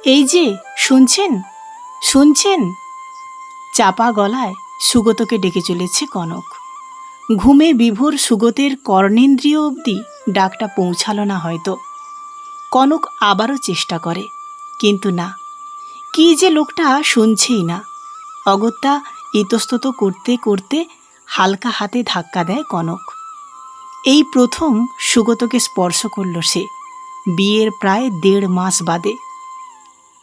এই যে শুনছেন, শুনছেন? চাপা গলায় সুগতকে ডেকে চলেছে কনক। ঘুমে বিভোর সুগতের কর্ণেন্দ্রিয় অবধি ডাকটা পৌঁছালো না হয়তো। কনক আবারও চেষ্টা করে, কিন্তু না, কি যে লোকটা শুনছেই না। অগত্যা ইতস্তত করতে করতে হালকা হাতে ধাক্কা দেয় কনক। এই প্রথম সুগতকে স্পর্শ করল সে, বিয়ের প্রায় 1.5 মাস বাদে।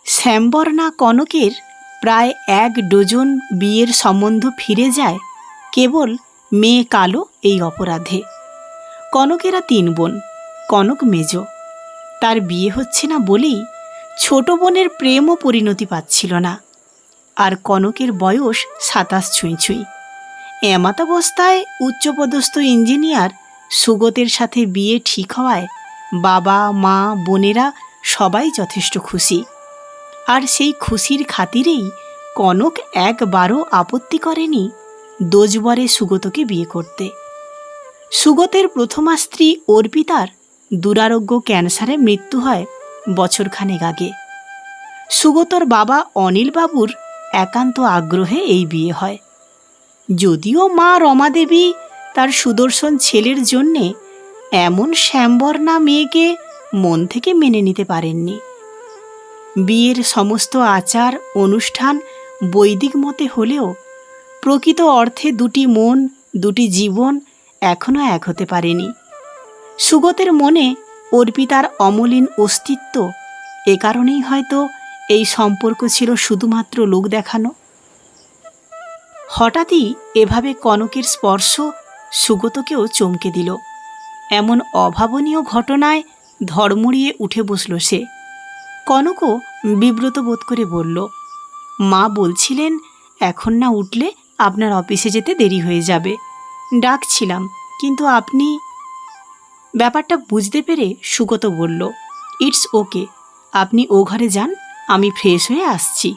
শ্যামবর্ণা কনকের প্রায় 1 ডজন বিয়ের সম্বন্ধ ফিরে যায় কেবল মেয়ে কালো এই অপরাধে। কনকেরা 3 বোন, কনক মেজ। তার বিয়ে হচ্ছে না বলেই ছোট বোনের প্রেমও পরিণতি পাচ্ছিল না। আর কনকের বয়স 27 ছুঁই ছুঁই। এমাতাবস্থায় উচ্চপদস্থ ইঞ্জিনিয়ার সুগতের সাথে বিয়ে ঠিক হওয়ায় বাবা মা বোনেরা সবাই যথেষ্ট খুশি। আর সেই খুশির খাতিরেই কনক একবারও আপত্তি করেনি দোজবরে সুগতকে বিয়ে করতে। সুগতের প্রথমা স্ত্রী অর্পিতার দুরারোগ্য ক্যান্সারে মৃত্যু হয় বছরখানেক আগে। সুগতর বাবা অনিলবাবুর একান্ত আগ্রহে এই বিয়ে হয়। যদিও মা রমাদেবী তার সুদর্শন ছেলের জন্যে এমন শ্যামবর্ণা মেয়েকে মন থেকে মেনে নিতে পারেননি। বিয়ের সমস্ত আচার অনুষ্ঠান বৈদিক মতে হলেও প্রকৃত অর্থে 2টি মন, 2টি জীবন এখনও এক হতে পারেনি। সুগতের মনে অর্পিতার অমলিন অস্তিত্ব, এ কারণেই হয়তো এই সম্পর্ক ছিল শুধুমাত্র লোক দেখানো। হঠাৎই এভাবে কনকের স্পর্শ সুগতকেও চমকে দিল। এমন অভাবনীয় ঘটনায় ধড়মড়িয়ে উঠে বসল সে। কনকও বিব্রত বোধ করে বলল, মা বলছিলেন এখন না উঠলে আপনার অফিসে যেতে দেরি হয়ে যাবে। ডাকছিলাম, কিন্তু আপনি। ব্যাপারটা বুঝতে পেরে সুগত বলল, ইটস ওকে, আপনি ও ঘরে যান, আমি ফ্রেশ হয়ে আসছি।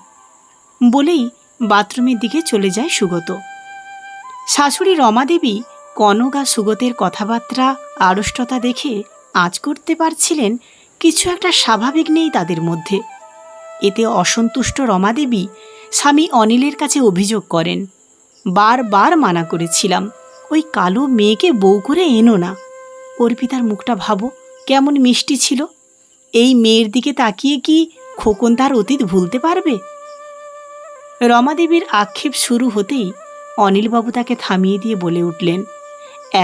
বলেই বাথরুমের দিকে চলে যায় সুগত। শাশুড়ি রমাদেবী কনক আর সুগতের কথাবার্তা আড়ষ্টতা দেখে আঁচ করতে পারছিলেন কিছু একটা স্বাভাবিক নেই তাদের মধ্যে। এতে অসন্তুষ্ট রমাদেবী স্বামী অনিলের কাছে অভিযোগ করেন, বারবার মানা করেছিলাম ওই কালো মেয়েকে বউ করে এনো না। অর্পিতার মুখটা ভাবো, কেমন মিষ্টি ছিল। এই মেয়ের দিকে তাকিয়ে কি খোকন তার অতীত ভুলতে পারবে? রমাদেবীর আক্ষেপ শুরু হতেই অনিলবাবু তাকে থামিয়ে দিয়ে বলে উঠলেন,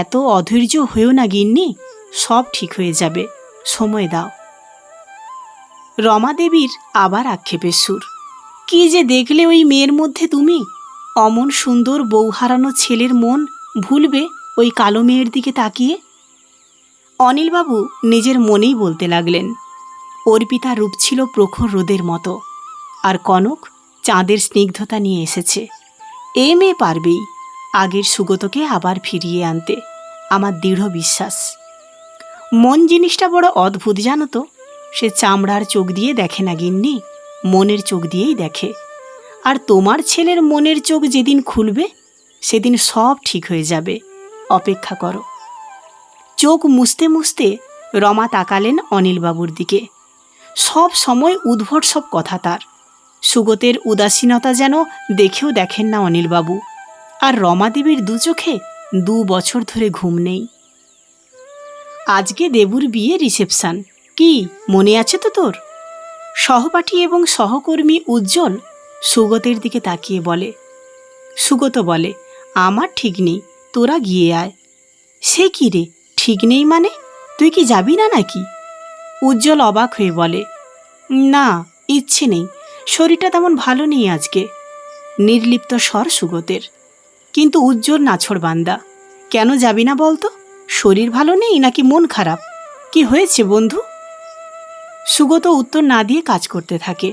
এত অধৈর্য হয়েও না গিন্নি, সব ঠিক হয়ে যাবে, সময় দাও। রমাদেবীর আবার আক্ষেপের সুর, কি যে দেখলে ওই মেয়ের মধ্যে তুমি? অমন সুন্দর বউ হারানো ছেলের মন ভুলবে ওই কালো মেয়ের দিকে তাকিয়ে? অনিলবাবু নিজের মনেই বলতে লাগলেন, অর্পিতার রূপ ছিল প্রখর রোদের মতো, আর কনক চাঁদের স্নিগ্ধতা নিয়ে এসেছে। এ মেয়ে পারবেই আগের সুগতকে আবার ফিরিয়ে আনতে, আমার দৃঢ় বিশ্বাস। মন জিনিসটা বড় অদ্ভুত জানো তো। সে চামড়ার চোখ দিয়ে দেখে না গিন্নি, মনের চোখ দিয়েই দেখে। আর তোমার ছেলের মনের চোখ যেদিন খুলবে সেদিন সব ঠিক হয়ে যাবে, অপেক্ষা করো। চোখ মুছতে মুছতে রমা তাকালেন অনিলবাবুর দিকে। সব সময় উদ্ভট সব কথা তার। সুগতের উদাসীনতা যেন দেখেও দেখেন না অনিলবাবু। আর রমাদেবীর 2 চোখে 2 বছর ধরে ঘুম নেই। আজকে দেবুর বিয়ে রিসেপশন, কি মনে আছে তো তোর? সহপাঠী এবং সহকর্মী উজ্জ্বল সুগতের দিকে তাকিয়ে বলে। সুগত বলে, আমার ঠিক নেই, তোরা গিয়ে আয়। সে কি রে, ঠিক নেই মানে? তুই কি যাবি না নাকি? উজ্জ্বল অবাক হয়ে বলে, না, ইচ্ছে নেই, শরীরটা তেমন ভালো নেই আজকে। নির্লিপ্ত স্বর সুগতের। কিন্তু উজ্জ্বল নাছোড়বান্দা, কেন যাবি না বলতো? শরীর ভালো নেই নাকি মন খারাপ? কি হয়েছে বন্ধু? সুগত উত্তর না দিয়ে কাজ করতে থাকে।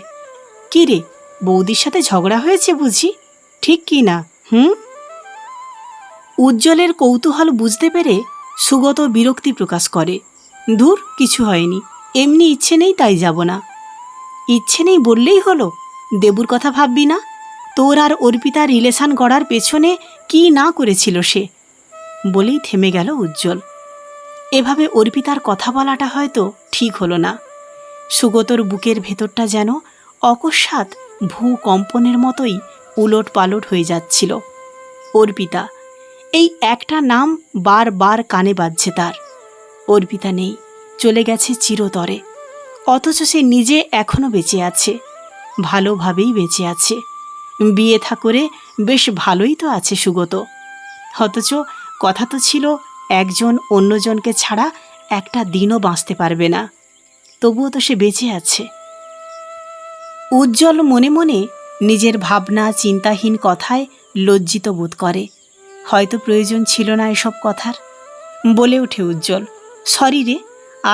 কি রে, বৌদির সাথে ঝগড়া হয়েছে বুঝি? ঠিক কি না? উজ্জ্বলের কৌতূহল বুঝতে পেরে সুগত বিরক্তি প্রকাশ করে। ধুর, কিছু হয়নি, এমনি ইচ্ছে নেই তাই যাব না। ইচ্ছে নেই বললেই হলো? দেবুর কথা ভাববি না? তোর আর অর্পিতার রিলেশন গড়ার পেছনে কি না করেছিল সে? বলেই থেমে গেল উজ্জ্বল। এভাবে অর্পিতার কথা বলাটা হয়তো ঠিক হলো না। সুগতর বুকের ভেতরটা যেন অকস্মাৎ ভূকম্পনের মতোই উলট পালট হয়ে যাচ্ছিল। অর্পিতা, এই একটা নাম বারবার কানে বাজছে তার। অর্পিতা নেই, চলে গেছে চিরতরে। অথচ সে নিজে এখনো বেঁচে আছে, ভালোভাবেই বেঁচে আছে। বিয়ে থা করে বেশ ভালোই তো আছে সুগত। অথচ কথা তো ছিল একজন অন্যজনকে ছাড়া একটা দিনও বাঁচতে পারবে না, তবুও তো সে বেঁচে আছে। উজ্জ্বল মনে মনে নিজের ভাবনা চিন্তাহীন কথায় লজ্জিত বোধ করে। হয়তো প্রয়োজন ছিল না এসব কথার। বলে ওঠে উজ্জ্বল, সরি রে,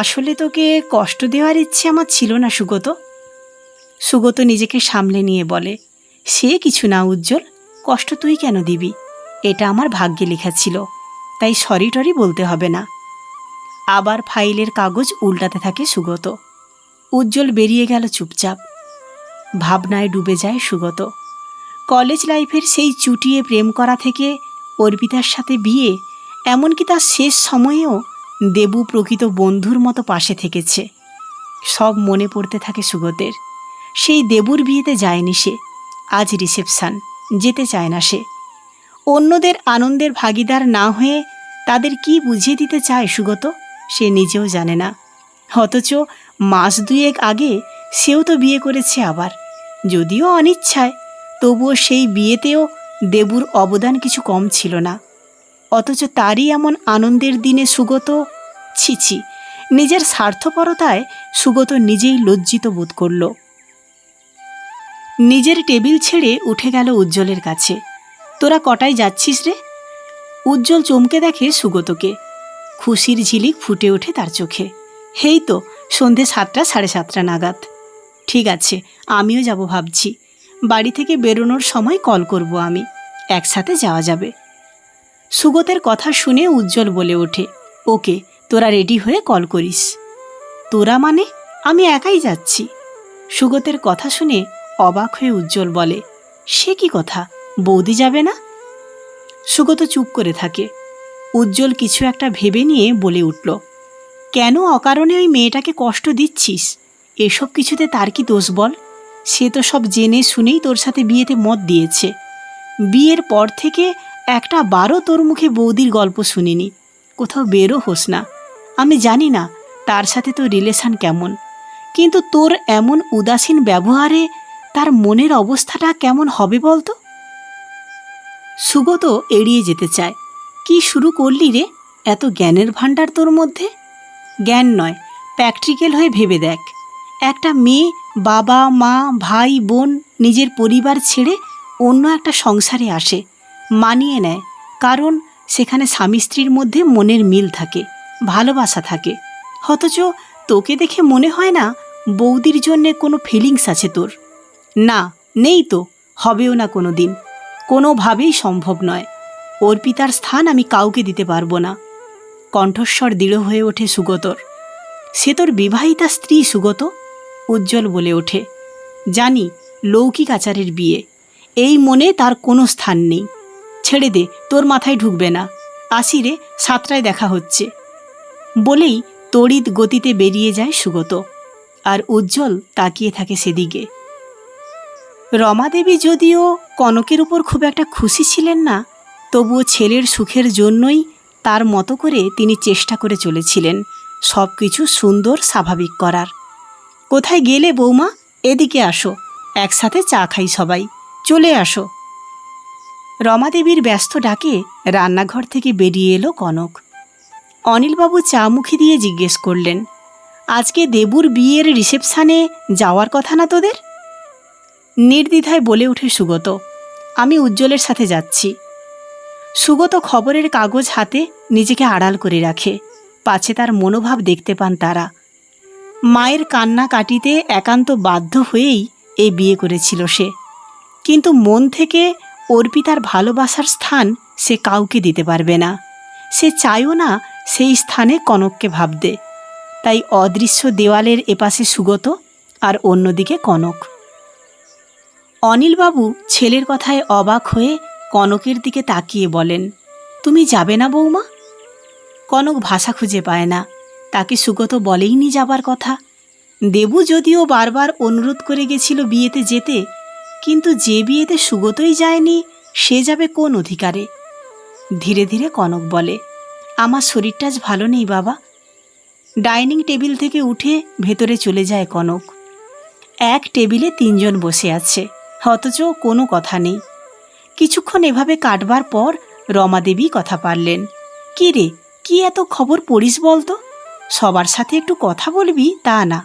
আসলে তোকে কষ্ট দেওয়ার ইচ্ছে আমার ছিল না সুগত। সুগত নিজেকে সামলে নিয়ে বলে, সে কিছু না উজ্জ্বল, কষ্ট তুই কেন দিবি? এটা আমার ভাগ্যে লেখা ছিল, তাই সরি টরি বলতে হবে না। আবার ফাইলের কাগজ উল্টাতে থাকে সুগত। উজ্জ্বল বেরিয়ে গেল চুপচাপ। ভাবনায় ডুবে যায় সুগত। কলেজ লাইফের সেই চুটিয়ে প্রেম করা থেকে অর্পিতার সাথে বিয়ে, এমনকি তার শেষ সময়েও দেবু প্রকৃত বন্ধুর মতো পাশে থেকেছে। সব মনে পড়তে থাকে সুগতের। সেই দেবুর বিয়েতে যায়নি সে, আজ রিসেপশন, যেতে চায় না সে। অন্যদের আনন্দের ভাগিদার না হয়ে তাদের কি বুঝিয়ে দিতে চায় সুগত, সে নিজেও জানে না। অথচ মাস দুয়েক আগে সেও তো বিয়ে করেছে আবার, যদিও অনিচ্ছায়, তবুও সেই বিয়েতেও দেবুর অবদান কিছু কম ছিল না। অথচ তারই এমন আনন্দের দিনে সুগত, ছিছি, নিজের স্বার্থপরতায় সুগত নিজেই লজ্জিত বোধ করল। নিজের টেবিল ছেড়ে উঠে গেল উজ্জ্বলের কাছে। তোরা কটায় যাচ্ছিস রে? উজ্জ্বল চমকে দেখে সুগতকে। খুশির ঝিলিক ফুটে ওঠে তার চোখে। হেই তো সন্ধে 7টা 7:30 নাগাদ। ঠিক আছে, আমিও যাব ভাবছি। বাড়ি থেকে বেরোনোর সময় কল করব আমি, একসাথে যাওয়া যাবে। সুগতের কথা শুনে উজ্জ্বল বলে ওঠে, ওকে, তোরা রেডি হয়ে কল করিস। তোরা মানে? আমি একাই যাচ্ছি। সুগতের কথা শুনে অবাক হয়ে উজ্জ্বল বলে, সে কি কথা, বৌদি যাবে না? সুগত চুপ করে থাকে। উজ্জ্বল কিছু একটা ভেবে নিয়ে বলে উঠল, কেন অকারণে ওই মেয়েটাকে কষ্ট দিচ্ছিস? এসব কিছুতে তার কি দোষ বল? সে তো সব জেনে শুনেই তোর সাথে বিয়েতে মত দিয়েছে। বিয়ের পর থেকে একটা বারও তোর মুখে বৌদির গল্প শুনিনি। কোথাও বেরো হোস না। আমি জানি না তার সাথে তোর রিলেশন কেমন, কিন্তু তোর এমন উদাসীন ব্যবহারে তার মনের অবস্থাটা কেমন হবে বলতো? সুগত এড়িয়ে যেতে চায়। কি শুরু করলি রে? এত জ্ঞানের ভাণ্ডার তোর মধ্যে? জ্ঞান নয়, প্র্যাকটিক্যাল হয়ে ভেবে দেখ। একটা মেয়ে বাবা মা ভাই বোন নিজের পরিবার ছেড়ে অন্য একটা সংসারে আসে, মানিয়ে নেয়, কারণ সেখানে স্বামী স্ত্রীর মধ্যে মনের মিল থাকে, ভালোবাসা থাকে। অথচ তোকে দেখে মনে হয় না বৌদির জন্যে কোনো ফিলিংস আছে তোর। না, নেই তো, হবেও না কোনো দিন, কোনোভাবেই সম্ভব নয়। অর্পিতার স্থান আমি কাউকে দিতে পারবো না। কণ্ঠস্বর দৃঢ় হয়ে ওঠে সুগতর। সে তোর বিবাহিতা স্ত্রী সুগত। উজ্জ্বল বলে ওঠে, জানি, লৌকিক আচারের বিয়ে, এই মনে তার কোনো স্থান নেই। ছেড়ে দে, তোর মাথায় ঢুকবে না। আসি রে, 7টায় দেখা হচ্ছে। বলেই তড়িৎ গতিতে বেরিয়ে যায় সুগত, আর উজ্জ্বল তাকিয়ে থাকে সেদিকে। রমাদেবী যদিও কনকের উপর খুব একটা খুশি ছিলেন না, তবুও ছেলের সুখের জন্যই তার মতো করে তিনি চেষ্টা করে চলেছিলেন সব কিছু সুন্দর স্বাভাবিক করার। কোথায় গেলে বৌমা? এদিকে আসো, একসাথে চা খাই সবাই, চলে আসো। রমাদেবীর ব্যস্ত ডাকে রান্নাঘর থেকে বেরিয়ে এলো কনক। অনিলবাবু চা মুখে দিয়ে জিজ্ঞেস করলেন, আজকে দেবুর বিয়ের রিসেপশানে যাওয়ার কথা না তোদের? নির্দ্বিধায় বলে ওঠে সুগত, আমি উজ্জ্বলের সাথে যাচ্ছি। সুগত খবরের কাগজ হাতে নিজেকে আড়াল করে রাখে, পাছে তার মনোভাব দেখতে পান তারা। মায়ের কান্না কাটিতে একান্ত বাধ্য হয়েই এই বিয়ে করেছিল সে, কিন্তু মন থেকে অর্পিতার ভালোবাসার স্থান সে কাউকে দিতে পারবে না। সে চায়ও না সেই স্থানে কনককে ভাবতে। তাই অদৃশ্য দেওয়ালের এপাশে সুগত আর অন্যদিকে কনক। অনিলবাবু ছেলের কথায় অবাক হয়ে কনকের দিকে তাকিয়ে বলেন, তুমি যাবে না বৌমা? কনক ভাষা খুঁজে পায় না। তাকে সুগত বলেইনি যাবার কথা। দেবু যদিও বারবার অনুরোধ করে গেছিল বিয়েতে যেতে, কিন্তু যে বিয়েতে সুগতই যায়নি সে যাবে কোন অধিকারে? ধীরে ধীরে কনক বলে, আমার শরীরটা আজ ভালো নেই বাবা। ডাইনিং টেবিল থেকে উঠে ভেতরে চলে যায় কনক। এক টেবিলে 3 জন বসে আছে, অথচ কোনো কথা নেই। কিছুক্ষণ এভাবে কাটবার পর রমাদেবী কথা পারলেন। কি রে, কি এত খবর পড়িস বলতো? সবার সাথে একটু কথা বলবি তা না।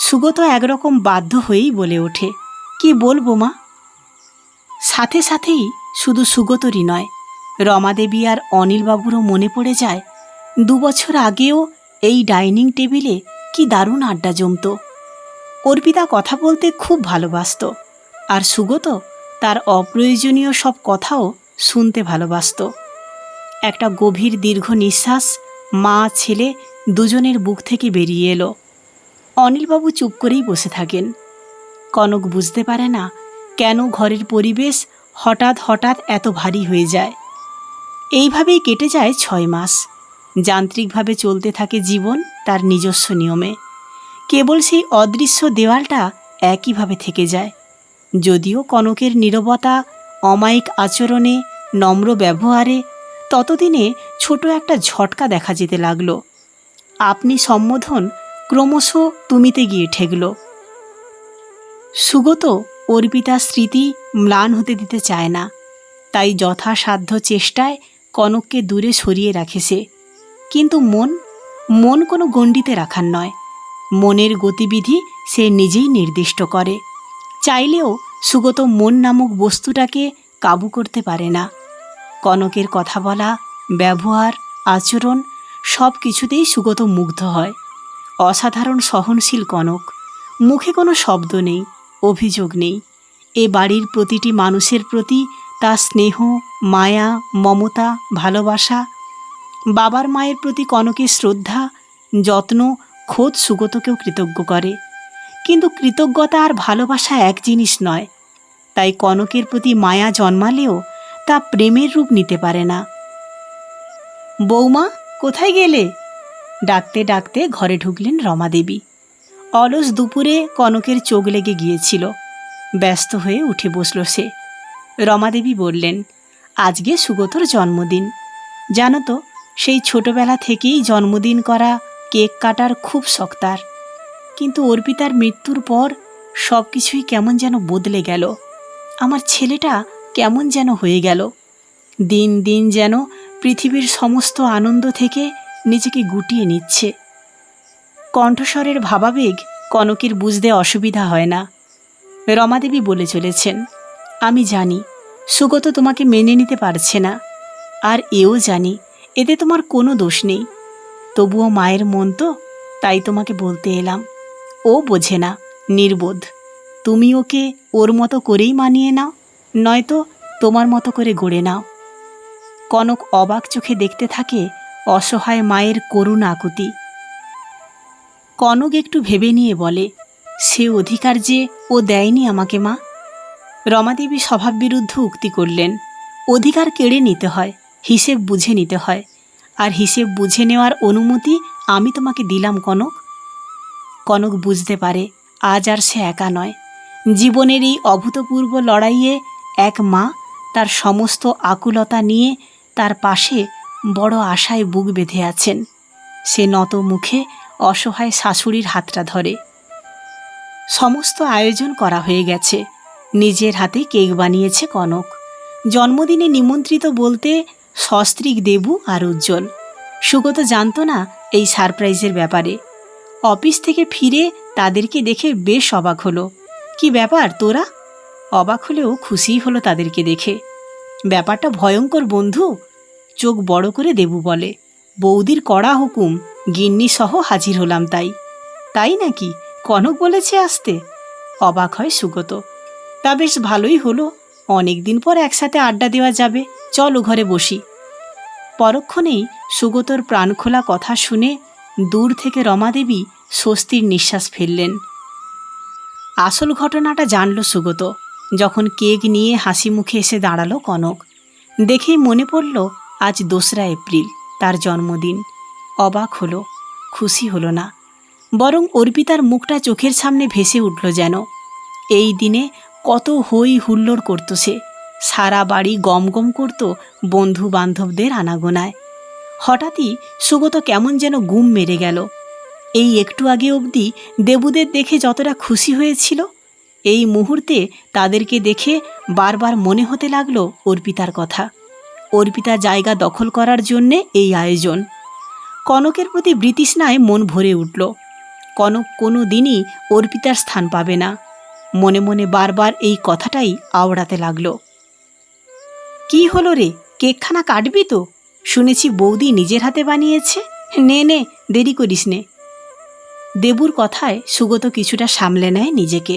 সুগত একরকম বাধ্য হয়েই বলে ওঠে, কি বলবো মা? সাথে সাথেই শুধু সুগতরই নয়, রমাদেবী আর অনিলবাবুরও মনে পড়ে যায় 2 বছর আগেও এই ডাইনিং টেবিলে কি দারুণ আড্ডা জমত। অর্পিতা কথা বলতে খুব ভালোবাসত, আর সুগত তার অপ্রয়োজনীয় সব কথাও শুনতে ভালোবাসত। একটা গভীর দীর্ঘ নিঃশ্বাস মা ছেলে দুজনের বুক থেকে বেরিয়ে এলো। অনিলবাবু চুপ করেই বসে থাকেন। কনক বুঝতে পারে না কেন ঘরের পরিবেশ হঠাৎ হঠাৎ এত ভারী হয়ে যায়। এইভাবেই কেটে যায় 6 মাস। যান্ত্রিকভাবে চলতে থাকে জীবন তার নিজস্ব নিয়মে। কেবল সেই অদৃশ্য দেওয়ালটা একইভাবে থেকে যায়। যদিও কনকের নীরবতা, অমায়িক আচরণে, নম্র ব্যবহারে ততদিনে ছোট একটা ঝটকা দেখা যেতে লাগল। আপনি সম্বোধন ক্রমশ তুমিতে গিয়ে ঠেকল। সুগত অর্পিতার স্মৃতি ম্লান হতে দিতে চায় না, তাই যথাসাধ্য চেষ্টায় কনককে দূরে সরিয়ে রাখে সে। কিন্তু মন কোনো গণ্ডিতে রাখার নয়। মনের গতিবিধি সে নিজেই নির্দিষ্ট করে। চাইলেও সুগত মন নামক বস্তুটাকে কাবু করতে পারে না। কনকের কথা বলা, ব্যবহার, আচরণ সব কিছুতেই সুগত মুগ্ধ হয়। অসাধারণ সহনশীল কনক। মুখে কোনো শব্দ নেই, অভিযোগ নেই। এ বাড়ির প্রতিটি মানুষের প্রতি তার স্নেহ, মায়া, মমতা, ভালোবাসা, বাবার মায়ের প্রতি কনকের শ্রদ্ধা, যত্ন, খোদ সুগতকেও কৃতজ্ঞ করে। কিন্তু কৃতজ্ঞতা আর ভালোবাসা এক জিনিস নয়। তাই কনকের প্রতি মায়া জন্মালেও তা প্রেমের রূপ নিতে পারে না। বৌমা, কোথায় গেলে? ডাকতে ডাকতে ঘরে ঢুকলেন রমাদেবী। অলস দুপুরে কনকের চোখ লেগে গিয়েছিল। ব্যস্ত হয়ে উঠে বসল সে। রমাদেবী বললেন, আজকে সুগতর জন্মদিন। জানো তো, সেই ছোটবেলা থেকেই জন্মদিন করা, কেক কাটার খুব শখ তার। কিন্তু অর্পিতার মৃত্যুর পর সব কিছুই কেমন যেন বদলে গেল। আমার ছেলেটা কেমন যেন হয়ে গেল। দিন দিন যেন পৃথিবীর সমস্ত আনন্দ থেকে নিজেকে গুটিয়ে নিচ্ছে। কণ্ঠস্বরের ভাবাবেগ কনকের বুঝতে অসুবিধা হয় না। রমাদেবী বলে চলেছেন, আমি জানি সুগত তোমাকে মেনে নিতে পারছে না, আর এও জানি এতে তোমার কোনো দোষ নেই। তবুও মায়ের মন তো, তাই তোমাকে বলতে এলাম। ও বোঝে না, নির্বোধ। তুমি ওকে ওর মতো করেই মানিয়ে নাও, নয়তো তোমার মতো করে গড়ে নাও। কনক অবাক চোখে দেখতে থাকে অসহায় মায়ের করুণ আকুতি। কনক একটু ভেবে নিয়ে বলে, সে অধিকার যে ও দেয়নি আমাকে মা। রমাদেবী স্বভাববিরুদ্ধ উক্তি করলেন, অধিকার কেড়ে নিতে হয়, হিসেব বুঝে নিতে হয়, আর হিসেব বুঝে নেওয়ার অনুমতি আমি তোমাকে দিলাম কনক। কনক বুঝতে পারে আজ আর সে একা নয়। জীবনের এই অভূতপূর্ব লড়াইয়ে এক মা তার সমস্ত আকুলতা নিয়ে তার পাশে বড় আশায় বুক বেঁধে আছেন। সে নত মুখে অসহায় শাশুড়ির হাতটা ধরে। সমস্ত আয়োজন করা হয়ে গেছে। নিজের হাতে কেক বানিয়েছে কনক। জন্মদিনে নিমন্ত্রিত বলতে সস্ত্রীক দেবু আর উজ্জ্বল। সুগত জানত না এই সারপ্রাইজের ব্যাপারে। অফিস থেকে ফিরে তাদেরকে দেখে বেশ অবাক হলো। কি ব্যাপার তোরা? অবাক হলেও খুশিই হলো তাদেরকে দেখে। ব্যাপারটা ভয়ঙ্কর বন্ধু, চোখ বড় করে দেবু বলে। বৌদির কড়া হুকুম, গিন্নি সহ হাজির হলাম তাই। তাই নাকি? কনক বলেছে আসতে? অবাক হয় সুগত। তা বেশ ভালোই হলো, অনেকদিন পর একসাথে আড্ডা দেওয়া যাবে। চল ও ঘরে বসি। পরক্ষণেই সুগতর প্রাণখোলা কথা শুনে দূর থেকে রমাদেবী স্বস্তির নিঃশ্বাস ফেললেন। আসল ঘটনাটা জানল সুগত যখন কেক নিয়ে হাসি মুখে এসে দাঁড়ালো কনক। দেখেই মনে পড়ল আজ 2রা এপ্রিল, তার জন্মদিন। অবাক হলো, খুশি হলো না। বরং অর্পিতার মুখটা চোখের সামনে ভেসে উঠল যেন। এই দিনে কত হই হুল্লোড় করত সে, সারা বাড়ি গম গম করত বন্ধু বান্ধবদের আনাগোনায়। হঠাৎই সুগত কেমন যেন গুম মেরে গেল। এই একটু আগে অবধি দেবুদের দেখে যতটা খুশি হয়েছিল, এই মুহূর্তে তাদেরকে দেখে বারবার মনে হতে লাগলো অর্পিতার কথা। অর্পিতা জায়গা দখল করার জন্যে এই আয়োজন। কনকের প্রতি বৃতৃষ্ণায় মন ভরে উঠল। কনক কোনো দিনই অর্পিতার স্থান পাবে না। মনে মনে বারবার এই কথাটাই আওড়াতে লাগল। কি হলো রে, কেকখানা কাটবি তো? শুনেছি বৌদি নিজের হাতে বানিয়েছে। নে নে, দেরি করিস নে। দেবুর কথায় সুগত কিছুটা সামলে নেয় নিজেকে।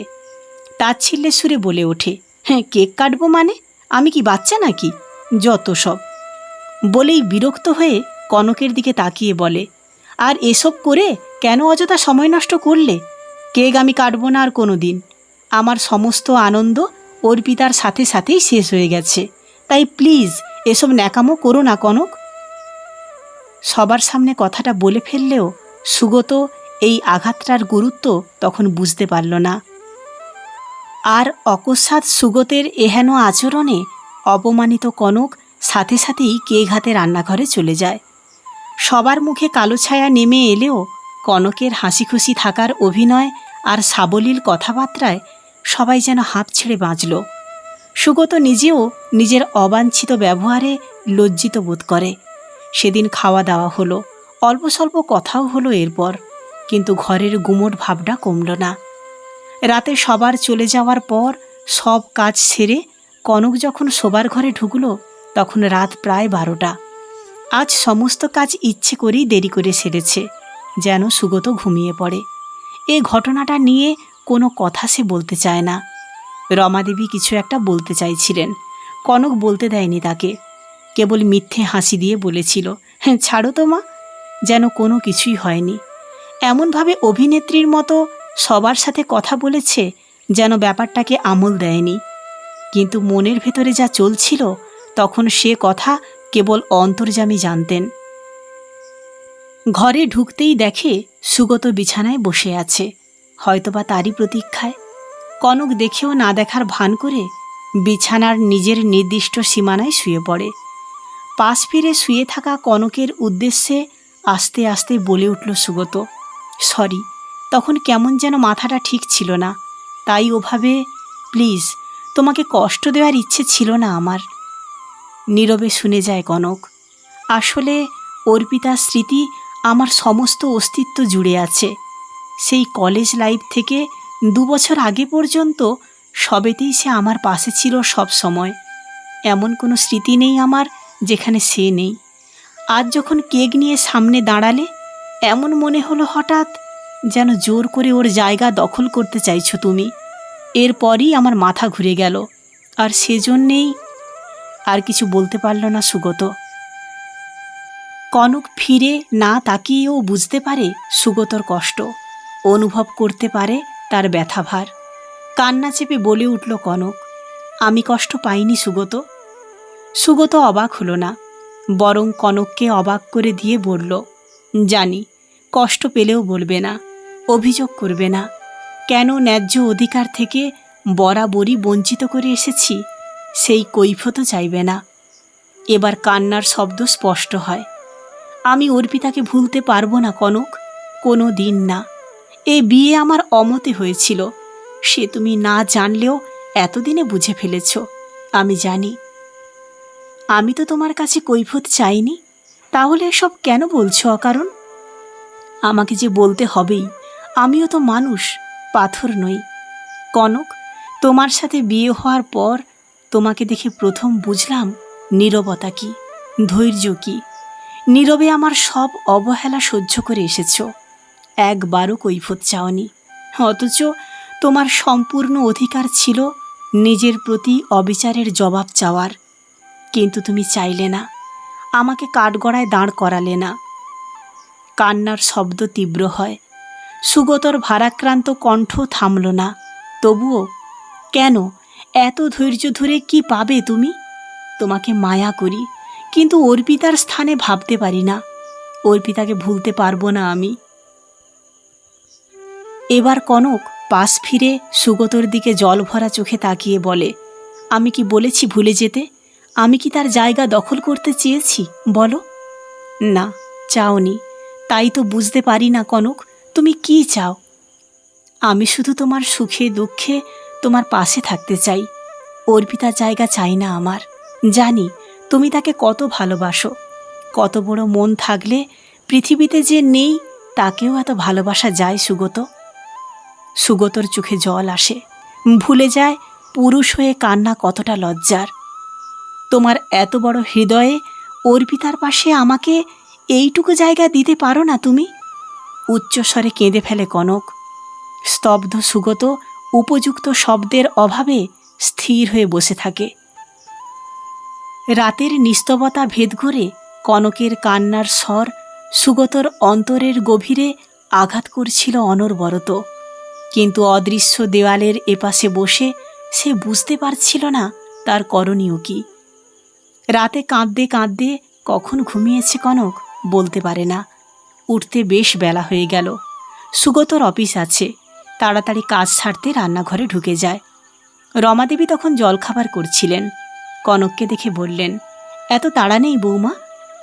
তাচ্ছিল্যের সুরে বলে ওঠে, হ্যাঁ, কেক কাটবো মানে? আমি কি বাচ্চা নাকি? যত সব। বলেই বিরক্ত হয়ে কনকের দিকে তাকিয়ে বলে, আর এসব করে কেন অযথা সময় নষ্ট করলে? কেক আমি কাটবো না আর কোনো দিন। আমার সমস্ত আনন্দ অর্পিতার সাথে সাথেই শেষ হয়ে গেছে, তাই প্লিজ এসব ন্যাকামো করো না কনক। সবার সামনে কথাটা বলে ফেললেও সুগত এই আঘাতটার গুরুত্ব তখন বুঝতে পারল না। আর অকস্মাৎ সুগতের এহেন আচরণে অপমানিত কনক সাথে সাথেই কেক হাতে রান্নাঘরে চলে যায়। সবার মুখে কালো ছায়া নেমে এলেও কনকের হাসি খুশি থাকার অভিনয় আর সাবলীল কথাবার্তায় সবাই যেন হাঁপ ছেড়ে বাঁচল। সুগত নিজেও নিজের অবাঞ্ছিত ব্যবহারে লজ্জিত বোধ করে। সেদিন খাওয়া দাওয়া হলো, অল্প স্বল্প কথাও হলো এরপর, কিন্তু ঘরের গুমোট ভাবটা কমল না। রাতে সবার চলে যাওয়ার পর সব কাজ সেরে কনক যখন শোবার ঘরে ঢুকল, তখন রাত প্রায় 12টা। আজ সমস্ত কাজ ইচ্ছে করেই দেরি করে সেরেছে, যেন সুগত ঘুমিয়ে পড়ে। এ ঘটনাটা নিয়ে কোনো কথা সে বলতে চায় না। রমাদেবী কিছু একটা বলতে চাইছিলেন, কনক বলতে দেয়নি তাকে। কেবল মিথ্যে হাসি দিয়ে বলেছিল, হ্যাঁ ছাড়ো তো মা, যেন কোনো কিছুই হয়নি। এমনভাবে অভিনেত্রীর মতো সবার সাথে কথা বলেছে যেন ব্যাপারটাকে আমল দেয়নি। কিন্তু মনের ভেতরে যা চলছিল তখন সে কথা কেবল অন্তর্যামী জানতেন। ঘরে ঢুকতেই দেখে সুগত বিছানায় বসে আছে, হয়তোবা তারই প্রতীক্ষায়। কনক দেখেও না দেখার ভান করে বিছানার নিজের নির্দিষ্ট সীমানায় শুয়ে পড়ে। পাশ ফিরে শুয়ে থাকা কনকের উদ্দেশ্যে আস্তে আস্তে বলে উঠল সুগত, সরি, তখন কেমন যেন মাথাটা ঠিক ছিল না, তাই ওভাবে, প্লিজ, তোমাকে কষ্ট দেওয়ার ইচ্ছে ছিল না আমার। নীরবে শুনে যায় কনক। আসলে অর্পিতার স্মৃতি আমার সমস্ত অস্তিত্ব জুড়ে আছে। সেই কলেজ লাইফ থেকে 2 বছর আগে পর্যন্ত সবেতেই সে আমার পাশে ছিল সব সময়। এমন কোনো স্মৃতি নেই আমার যেখানে সে নেই। আজ যখন কেক নিয়ে সামনে দাঁড়ালে, এমন মনে হলো হঠাৎ যেন জোর করে ওর জায়গা দখল করতে চাইছো তুমি। এরপরই আমার মাথা ঘুরে গেল, আর সেজন্যেই। আর কিছু বলতে পারল না সুগত। কনক ফিরে না তাকিয়েও বুঝতে পারে সুগতর কষ্ট, অনুভব করতে পারে তার ব্যথাভার। কান্না চেপে বলে উঠল কনক, আমি কষ্ট পাইনি সুগত। সুগত অবাক হলো না, বরং কনককে অবাক করে দিয়ে বলল, জানি, কষ্ট পেলেও বলবে না, অভিযোগ করবে না। কেন ন্যায্য অধিকার থেকে বরাবরই বঞ্চিত করে এসেছি সেই কৈফিয়তও চাইবে না। এবার কান্নার শব্দ স্পষ্ট হয়। আমি অর্পিতাকে ভুলতে পারবো না কনক, কোনো দিন না। এই বিয়ে আমার অমতে হয়েছিল, সে তুমি না জানলেও এতদিনে বুঝে ফেলেছ। আমি জানি। আমি তো তোমার কাছে কৈফিয়ত চাইনি, তাহলে এসব কেন বলছো অকারণ? আমাকে যে বলতে হবেই, আমিও তো মানুষ, পাথর নই। কনক, তোমার সাথে বিয়ে হওয়ার পর তোমাকে দেখে প্রথম বুঝলাম নীরবতা কি, ধৈর্য কি। নীরবে আমার সব অবহেলা সহ্য করে এসেছ, একবারও কৈফিয়ত চাওনি। অথচ তোমার সম্পূর্ণ অধিকার ছিল নিজের প্রতি অবিচারের জবাব চাওয়ার, কিন্তু তুমি চাইলে না, আমাকে কাঠগড়ায় দাঁড় করালে না। কান্নার শব্দ তীব্র হয়। সুগতর ভারাক্রান্ত কণ্ঠ থামল না। তবুও, কেন, এত ধৈর্য ধরে কি পাবে তুমি? তোমাকে মায়া করি, কিন্তু অর্পিতার স্থানে ভাবতে পারি না। অর্পিতাকে ভুলতে পারবো না আমি। এবার কনক পাশ ফিরে সুগতর দিকে জল ভরা চোখে তাকিয়ে বলে, আমি কি বলেছি ভুলে যেতে? আমি কি তার জায়গা দখল করতে চেয়েছি বলো? না, চাওনি। তাই তো বুঝতে পারি না কনক, তুমি কি চাও? আমি শুধু তোমার সুখে দুঃখে তোমার পাশে থাকতে চাই। অর্পিতার জায়গা চাই না আমার। জানি তুমি তাকে কত ভালোবাসো। কত বড় মন থাকলে পৃথিবীতে যে নেই তাকেও এত ভালোবাসা যায় সুগত। সুগতর চোখে জল আসে, ভুলে যায় পুরুষ হয়ে কান্না কতটা লজ্জার। তোমার এত বড় হৃদয়ে অর্পিতার পাশে আমাকে এইটুকু জায়গা দিতে পারো না তুমি? উচ্চস্বরে কেঁদে ফেলে কনক। স্তব্ধ সুগত উপযুক্ত শব্দের অভাবে স্থির হয়ে বসে থাকে। রাতের নিস্তবতা ভেদ করে কনকের কান্নার স্বর সুগতর অন্তরের গভীরে আঘাত করছিল অনর্বরত। কিন্তু অদৃশ্য দেওয়ালের এপাশে বসে সে বুঝতে পারছিল না তার করণীয় কি। রাতে কাঁদতে কাঁদতে কখন ঘুমিয়েছে কনক বলতে পারে না। উঠতে বেশ বেলা হয়ে গেল। সুগতর অফিস আছে। তাড়াতাড়ি কাজ ছাড়তে রান্নাঘরে ঢুকে যায়। রমাদেবী তখন জলখাবার করছিলেন। কনককে দেখে বললেন, এত তাড়া নেই বৌমা,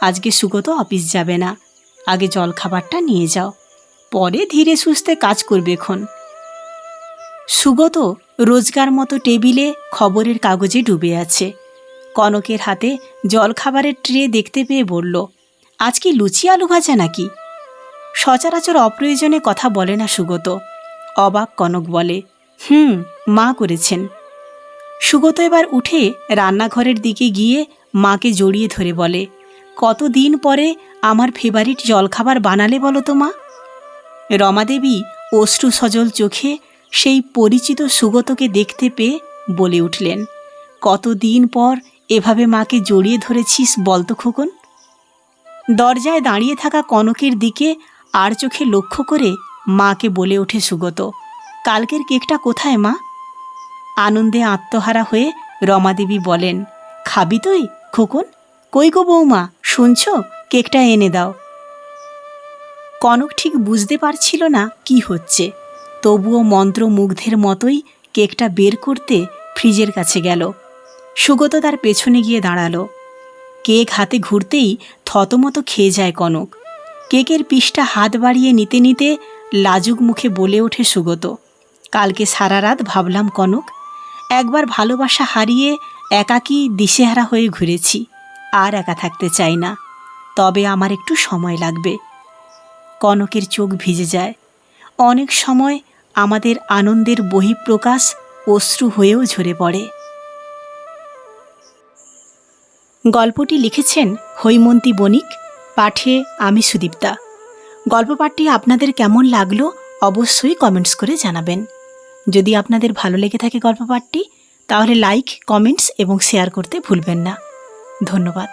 আজকে সুগত অফিস যাবে না। আগে জলখাবারটা নিয়ে যাও, পরে ধীরে সুস্থে কাজ করবে খন। সুগত রোজগার মতো টেবিলে খবরের কাগজে ডুবে আছে। কনকের হাতে জলখাবারের ট্রে দেখতে পেয়ে বলল, আজ কি লুচি আলু ভাজা নাকি? সচরাচর অপ্রয়োজনে কথা বলে না সুগত। অবাক কনক বলে, মা করেছেন। সুগত এবার উঠে রান্নাঘরের দিকে গিয়ে মাকে জড়িয়ে ধরে বলে, কতদিন পরে আমার ফেভারিট জলখাবার বানালে বলো তো মা? রমাদেবী অশ্রু সজল চোখে সেই পরিচিত সুগতকে দেখতে পেয়ে বলে উঠলেন, কতদিন পর এভাবে মাকে জড়িয়ে ধরেছিস বলতো খোকন? দরজায় দাঁড়িয়ে থাকা কনকের দিকে আর চোখে লক্ষ্য করে মাকে বলে ওঠে সুগত, কালকের কেকটা কোথায় মা? আনন্দে আত্মহারা হয়ে রমাদেবী বলেন, খাবি তুই খোকন? কই গো বৌমা, শুনছ? কেকটা এনে দাও। কনক ঠিক বুঝতে পারছিল না কি হচ্ছে, তবুও মন্ত্রমুগ্ধের মতোই কেকটা বের করতে ফ্রিজের কাছে গেল। সুগত তার পেছনে গিয়ে দাঁড়ালো। কেক হাতে ঘুরতেই থতমত খেয়ে যায় কনক। কেকের পিসটা হাত বাড়িয়ে নিতে নিতে লাজুক মুখে বলে ওঠে সুগত, কালকে সারা রাত ভাবলাম কনক, একবার ভালোবাসা হারিয়ে একাকী দিশেহারা হয়ে ঘুরেছি, আর একা থাকতে চাই না, তবে আমার একটু সময় লাগবে। কনকের চোখ ভিজে যায়। অনেক সময় আমাদের আনন্দের বহিঃপ্রকাশ অশ্রু হয়েও ঝরে পড়ে। গল্পটি লিখেছেন হৈমন্তী বণিক, পাঠে আমি সুদীপ্তা। গল্প পাঠটি আপনাদের কেমন লাগলো অবশ্যই কমেন্টস করে জানাবেন। যদি আপনাদের ভালো লেগে থাকে গল্প পাঠটি, তাহলে লাইক, কমেন্টস এবং শেয়ার করতে ভুলবেন না। ধন্যবাদ।